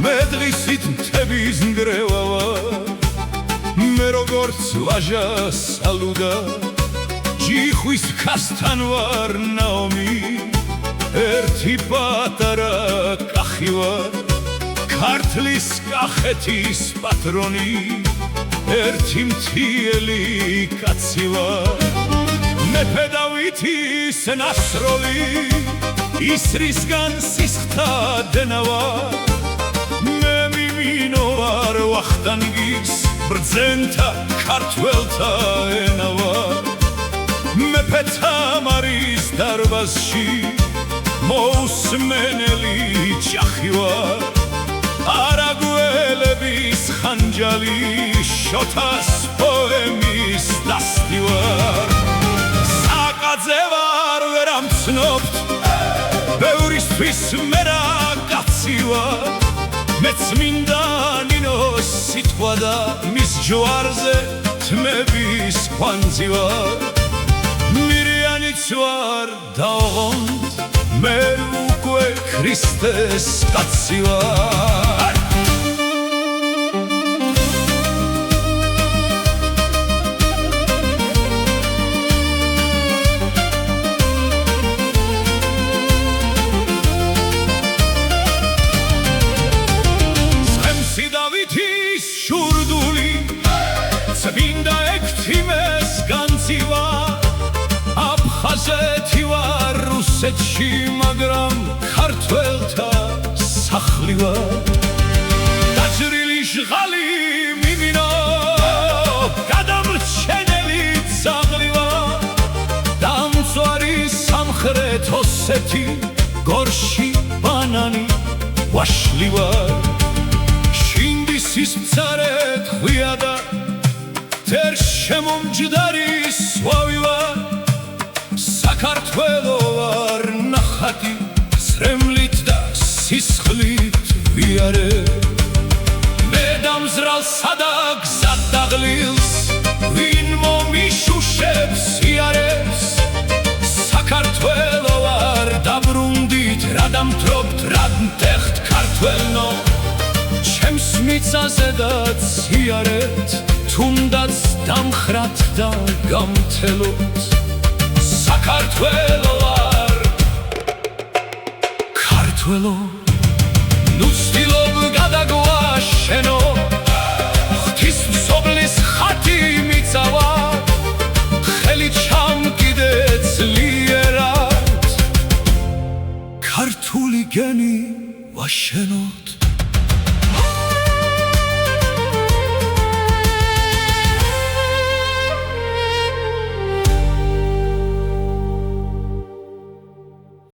მე დღისით მთების ნგრევა ვარ მე როგორც ვაჟა სალუდა ჯიხვის ქასთან ვარ ნაომი ერთი პატარა კახი ვარ ქართლის კახეთის პატრონი ერთი მთიელი კაცი ვარ მეფე დავითის ნასროლი ისრისგან სისხთა დენა ვარ მე მიმინო ვარ ვახტანგის ბრძენთა ქართველთა ენა ვარ მეფე თამარის დარბაზში მოусმენელი ჯახი ვარ არაგველების ხანჯალი შოთას პოემის დასტი ვარ საკაძე ვარ ვერ ამცნობთ ბევრისთვის მე რა კაცი ვარ მეც მინდა ნინოს სიტყვა და მის ჯვარზე თმების ხვანძი ვარ მირიანიც ვარ და ოღონდ მე უკვე ქრისტეს კაცი ვარ დავითის შურდული წმინდა ექვთიმეს განძი ვარ აფხაზეთი ვარ რუსეთში მაგრამ ქართველთა სახლი ვარ დაჭრილი ჟღალი მიმინო გადამრჩენელი ძაღლი ვარ დამწვარი სამხრეთ ოსეთი გორში ბანანი ვაშლი ვარ სისმცარე ხვია და თერ შემომჯდარი სვავი ვარ საქართველო ვარ ნახატი სრემლით და სისხლით ვიარე მე დამზრალსა და გზად დაღლილს ვინ მომიშუშებს იარებს საქართველო ვარ დაბრუნდით რა დამთრობთ რა მტეხთ ქართველნო ჩემს მიწაზე და ციარეთ თუნდაც დამხრათ და გამთელოთ საქართველო ვარ ქართველო ნუ ცდილობ გადაგვაშენო ღვთისმშობლის ხატი მიწავა ხელი ჩამკიდე ძლიერად ქართული გენი ვაშენოთ